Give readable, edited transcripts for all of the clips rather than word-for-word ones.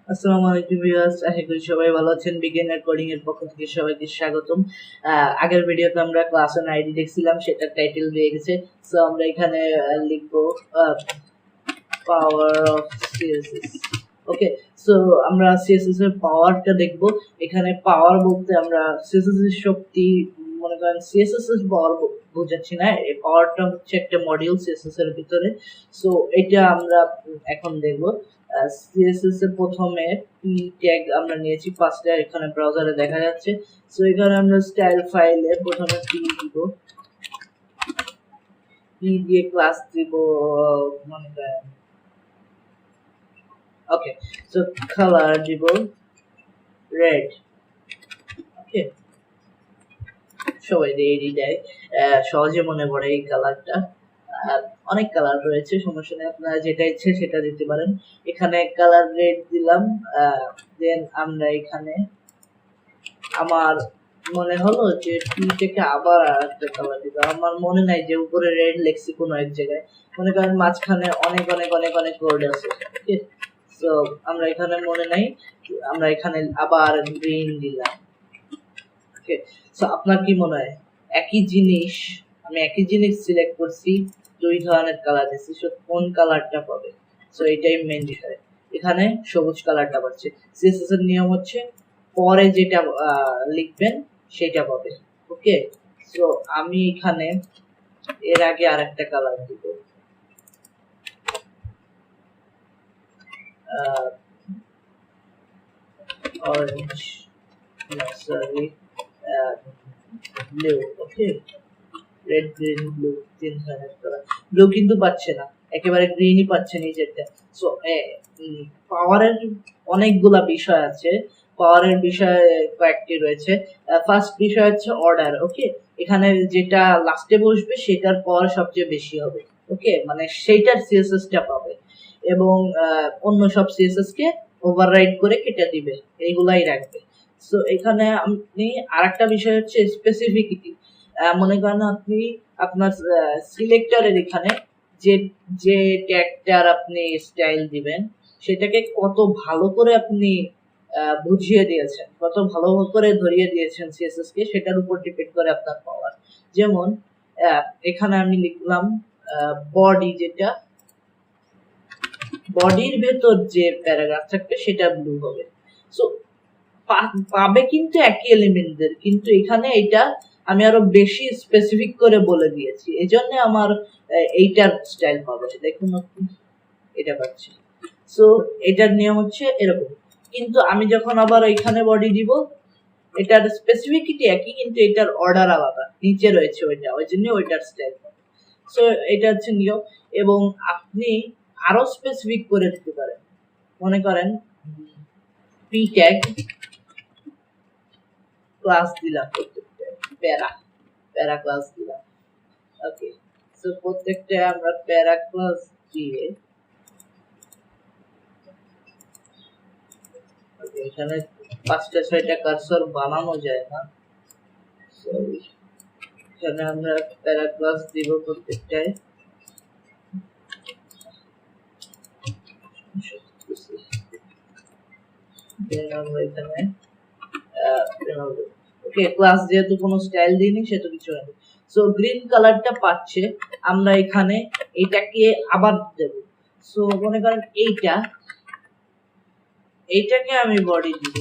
আসসালামু আলাইকুম ভিউয়ার্স, আশা করি সবাই ভালো আছেন। বিগিনার কোডিং এর পক্ষ থেকে সবাইকে স্বাগতম। আগের ভিডিওতে আমরা ক্লাস এর আইডি দেখছিলাম, সেটা টাইটেল দিয়ে গেছে। সো আমরা এখানে লিখবো power of CSS. Okay, so আমরা সিএসএস এর পাওয়ারটা দেখব। এখানে পাওয়ার বলতে আমরা সিএসএস এর শক্তি, মনে করেন সিএসএস এর পাওয়ার বোঝাচ্ছি না, এই পাওয়ারটা হচ্ছে একটা মডিউল সিএসএস এর ভিতরে। সো এটা আমরা এখন দেখব। সিএসএস এর প্রথমে পি ট্যাগ আমরা নিয়েছি পাঁচটা, এখানে ব্রাউজারে দেখা যাচ্ছে। সো এখানে আমরা স্টাইল ফাইলে প্রথমে পি দিব, পি দিয়ে ক্লাস দিব, মনে করেন ওকে। সো কালার দিব রেড। ওকে, সবাই রেডই দেয়, সহজে মনে পড়ে এই কালারটা। অনেক কালার রয়েছে, সমস্যা নেই, আপনারা যেটা ইচ্ছে সেটা দিতে পারেন। এখানে কালার রেড দিলাম। দেন আমরা এখানে আমার মনে হলো যে পি থেকে আবার একটা কালার দিব। আমার মনে নাই যে উপরে রেড লেখছি কোনো এক জায়গায়, মনে করেন মাঝখানে অনেক অনেক অনেক অনেক ওয়ার্ড আছে। ওকে, সো আমরা এখানে মনে নাই, আমরা এখানে আবার গ্রিন দিলাম। ওকে, সো আপনার কি মনে হয় একই জিনিস, আমি একই জিনিস সিলেক্ট করছি, দুই ধরনের কালার দিচ্ছি, সো কোন কালারটা পাবে? সো এটাই মেইন বিষয়। এখানে সবুজ কালারটা পাচ্ছে। সিএসএস এর নিয়ম হচ্ছে পরে যেটা লিখবেন সেটা পাবে। ওকে, সো আমি এখানে এর আগে আরেকটা কালার দিব, অরেঞ্জ, সরি, ব্লু। ওকে, রেড, গ্রিন, ব্লু, তিন ধরনের কালার। ব্লু কিন্তু পাচ্ছে না, একেবারে গ্রিনই পাচ্ছে নিচেরটা। সো পাওয়ারের অনেকগুলা বিষয় আছে, পাওয়ারের বিষয় কয়েকটি রয়েছে। ফার্স্ট বিষয় হচ্ছে অর্ডার। ওকে, এখানে যেটা লাস্টে বসবে সেটার পাওয়ার সবচেয়ে বেশি হবে। ওকে, মানে সেইটার সিএসএস টা পাবে, এবং অন্য সব সিএসএস কে ওভাররাইড করে কেটে দিবে, এইগুলাই রাখবে। সো এখানে আপনি আরেকটা বিষয় হচ্ছে স্পেসিফিসিটি। মনে করেন আপনি আপনার সিলেক্টরের এখানে যে যে ট্যাগটার আপনি স্টাইল দিবেন সেটাকে কত ভালো করে আপনি বুঝিয়ে দিয়েছেন, কত ভালো করে ধরিয়ে দিয়েছেন সিএসএস কে, সেটার উপর ডিপেন্ড করে আপনার পাওয়ার। যেমন এখানে আমি লিখলাম বডি, যেটা বডির ভেতর যে প্যারাগ্রাফ থাকবে সেটা ব্লু হবে। সো পাবে কিন্তু একই এলিমেন্টদের, কিন্তু এখানে এটা আমি আরো বেশি স্পেসিফিক করে বলে দিয়েছি, এজন্য আমার এইটার স্টাইল পাবে। দেখুন আপনি এটা পাচ্ছি। সো এটার নিয়ম হচ্ছে এরকম, কিন্তু আমি যখন আবার এখানে বডি দিব, এটার স্পেসিফিসিটি একই কিন্তু এটার অর্ডার আলাদা, নিচে রয়েছে ওইটা, ওই জন্য ওইটার স্টাইল পাবে। সো এটা হচ্ছে নিয়ম, এবং আপনি আরো স্পেসিফিক করে দিতে পারেন। মনে করেন পি ট্যাগ ক্লাস দিলাম, প্রত্যেকটা প্যারা প্যারা ক্লাস দিলাম। ওকে, সো প্রত্যেকটা আমরা প্যারা ক্লাস দিয়ে, এখানে পাঁচটা ছয়টা কার্সর বানানো যায় না, এখানে আমরা প্যারা ক্লাস দিব প্রত্যেকটায়। আমরা এখানে ওকে, ক্লাস যেহেতু কোনো স্টাইল দিইনি সেহেতু কিছু হয়নি। সো গ্রিন কালারটা পাচ্ছে, আমরা এখানে এটাকে আবার দেব। সো মনে করেন এইটাকে আমি বডি দিব,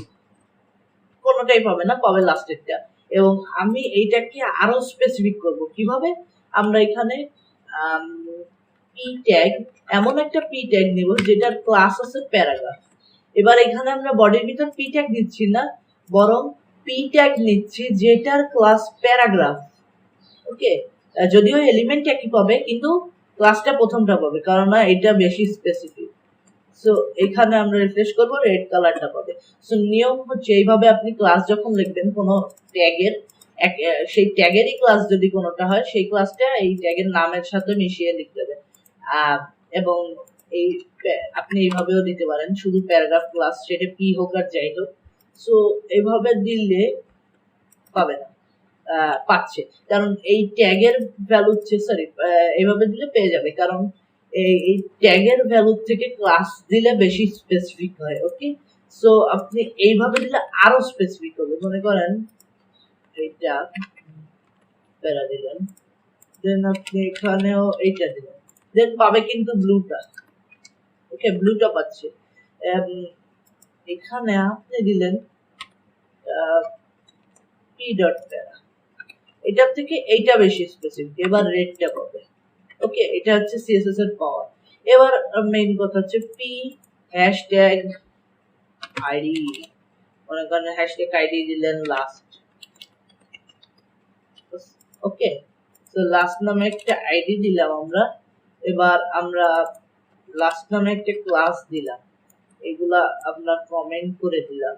কোনোটাই পাবে না, পাবে লাস্টেরটা। এবং আমি এইটাকে আরো স্পেসিফিক করব কিভাবে? আমরা এখানে পি ট্যাগ, এমন একটা পি ট্যাগ নিব যেটার ক্লাস আছে প্যারাগ্রাফ। এবার এখানে আমরা বডির ভিতর পি ট্যাগ নিচ্ছি না, বরং পি ট্যাগ নিচ্ছি যেটার ক্লাস প্যারাগ্রাফ। ওকে, যদিও এলিমেন্ট একই পাবে কিন্তু ক্লাসটা প্রথমটা পাবে, কারণ এটা বেশি স্পেসিফিক। সো এখানে আমরা রিফ্রেশ করব, রেড কালারটা পাবে। সো নিয়ম হচ্ছে এইভাবে আপনি ক্লাস যখন লিখবেন কোনো ট্যাগের, সেই ট্যাগেরই ক্লাস যদি কোনোটা হয়, সেই ক্লাসটা এই ট্যাগের নামের সাথে মিশিয়ে লিখতে হবে। এবং এই আপনি এইভাবেও দিতে পারেন, শুধু প্যারাগ্রাফ ক্লাস, সেটা পি হোক আর যাই হোক। সো এইভাবে দিলে পাবে না, পাচ্ছে, কারণ এই ট্যাগের ভ্যালু হচ্ছে, সরি, এইভাবে দিলে পেয়ে যাবে, কারণ এই ট্যাগের ভ্যালু থেকে ক্লাস দিলে বেশি স্পেসিফিক হয়। ওকে, সো আপনি এইভাবে দিলে আরো স্পেসিফিক হবে। মনে করেন এইটা প্যারা দিলেন, দেন আপনি এখানেও এইটা দিলেন, দেন পাবে কিন্তু ব্লুটা। ওকে, ব্লুটা পাচ্ছে। এখানে আপনি দিলেন পি ডট প্যারা, এটার থেকে এইটা বেশি স্পেসিফিক, এবার রেডটা পাবে। ওকে, এটা হচ্ছে সিএসএস এর পাওয়ার। এবার মেইন কথা হচ্ছে পি হ্যাশট্যাগ আইডি, মনে করেন হ্যাশট্যাগ আইডি দিলেন লাস্ট। ওকে, তো লাস্ট নামে একটা আইডি দিলাম আমরা। এবার আমরা লাস্ট নামে একটা ক্লাস দিলাম, এগুলা আমরা কমেন্ট করে দিলাম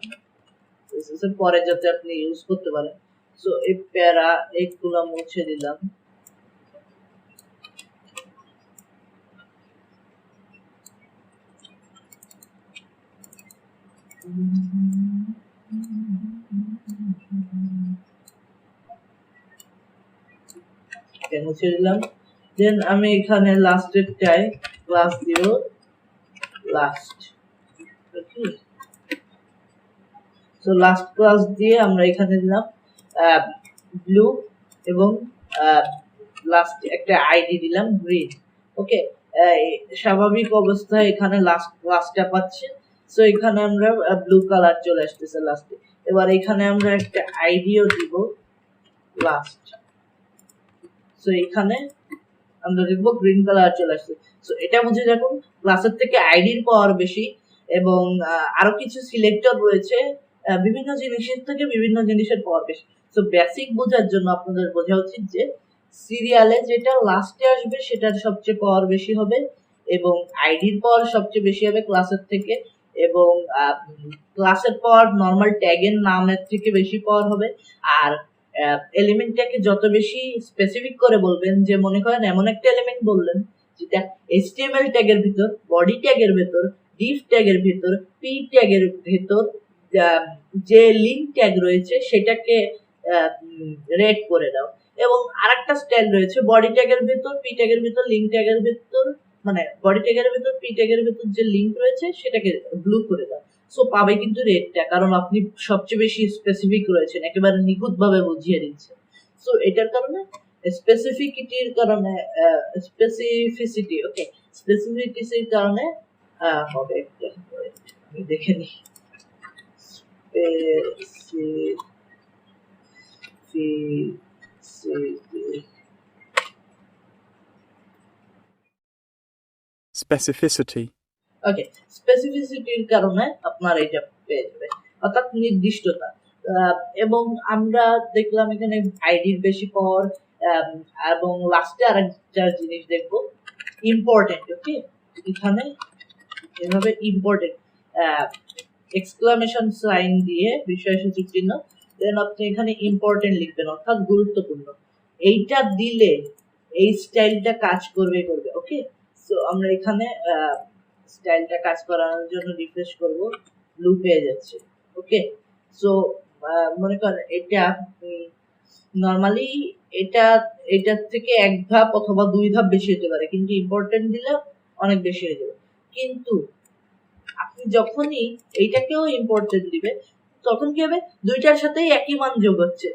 পরে যাতে আপনি ইউজ করতে পারেন। সো এই প্যারা এইগুলা মুছে দিলাম। মুছে দিলাম। দেন আমি এখানে লাস্টের টাই ক্লাস দিব লাস্ট। ওকে, সো লাস্ট ক্লাস দিয়ে আমরা এখানে দিলাম ব্লু এবং লাস্ট একটা আইডি দিলাম গ্রিন। ওকে, স্বাভাবিক অবস্থায় এখানে লাস্ট ক্লাসটা পাচ্ছে। সো এখানে আমরা ব্লু কালার চলে আসতেছে লাস্টে। এবার এখানে আমরা একটা আইডিও দিব লাস্ট। সো এখানে আমরা দেখবো গ্রিন কালার চলে আসছে। সো এটা বুঝে দেখুন ক্লাসের থেকে আইডির পাওয়ার বেশি এবং আরো কিছু সিলেক্টর রয়েছে, বিভিন্ন জিনিসের থেকে বিভিন্ন জিনিসের পাওয়ার বেশি। সো বেসিক বোঝার জন্য আপনাদের বোঝা উচিত যে সিরিয়ালে যেটা লাস্টে আসবে সেটার সবচেয়ে পাওয়ার বেশি হবে এবং আইডির পাওয়ার সবচেয়ে বেশি হবে ক্লাসের থেকে, এবং ক্লাসের পাওয়ার নরমাল ট্যাগের নামের থেকে বেশি পাওয়ার হবে। আর এলিমেন্টটাকে যত বেশি স্পেসিফিক করে বলবেন, যে মনে করেন এমন একটা এলিমেন্ট বললেন যেটা HTML ট্যাগের ভিতর, বডি ট্যাগের ভিতর, div ট্যাগের ভিতর, p ট্যাগের ভিতর যে লিংক ট্যাগ রয়েছে সেটাকে রেড করে দাও। এবং আরেকটা স্টাইল রয়েছে বডি ট্যাগের ভিতর, p ট্যাগের ভিতর, লিংক ট্যাগের ভিতর, মানে বডি ট্যাগের ভিতর, p ট্যাগের ভিতর যে লিংক রয়েছে সেটাকে ব্লু করে দাও। সো পাবে কিন্তু রেডটা, কারণ আপনি সবচেয়ে বেশি স্পেসিফিক রয়েছেন, একেবারে নিখুঁতভাবে বুঝিয়ে দিচ্ছেন। সো এটার কারণে স্পেসিফিসিটির কারণে স্পেসিফিসিটি, ওকে, স্পেসিফিসিটির কারণে হবে একটা, আমি দেখে নিই। Specificity. ওকে, স্পেসিফিসিটির কারণে আপনার এটা পেয়ে যাবে, অর্থাৎ নির্দিষ্টতা। এবং আমরা দেখলাম এখানে আইডির বেশি পাওয়ার, এবং লাস্টে আরেকটা জিনিস দেখবো ইম্পর্টেন্ট। ওকে, এখানে এভাবে ইম্পর্টেন্ট এক্সক্লামেশন সাইন দিয়ে বিস্ময়সূচক চিহ্ন, দেন আপনি এখানে ইম্পর্টেন্ট লিখবেন, অর্থাৎ গুরুত্বপূর্ণ। এইটা দিলে এই স্টাইলটা কাজ করবে। ওকে, সো আমরা এখানে স্টাইলটা কাজ করানোর জন্য রিফ্রেশ করব, ব্লু পেয়ে যাচ্ছে। ওকে, সো মনে করেন এটা নরমালি এটার থেকে এক ধাপ অথবা দুই ধাপ বেশি হতে পারে, কিন্তু ইম্পর্টেন্ট দিলে অনেক বেশি হয়ে যাবে। কিন্তু আপনি যখনই এইটাকেও ইম্পর্টেন্ট দিবে তখন কি হবে, দুইটার সাথেই একই মান যোগ হচ্ছে,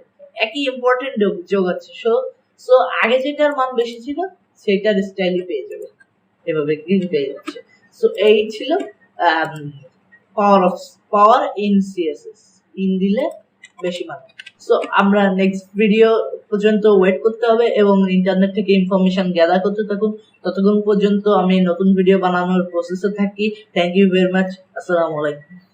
একই ইম্পর্টেন্ট যোগ হচ্ছে। সো আগে যেটার মান বেশি ছিল সেটার স্টাইলই পেয়ে যাবে, এভাবে গ্রিন পেয়ে যাচ্ছে। সো এই ছিল পাওয়ার ইন সিএসএস, ইন দিলে বেশি মান। সো আমরা নেক্সট ভিডিও পর্যন্ত ওয়েট করতে হবে এবং ইন্টারনেট থেকে ইনফরমেশন গ্যাদার করতে থাকুন। ততক্ষণ পর্যন্ত আমি নতুন ভিডিও বানানোর প্রসেসে থাকি। Thank you very much. আসসালামু আলাইকুম।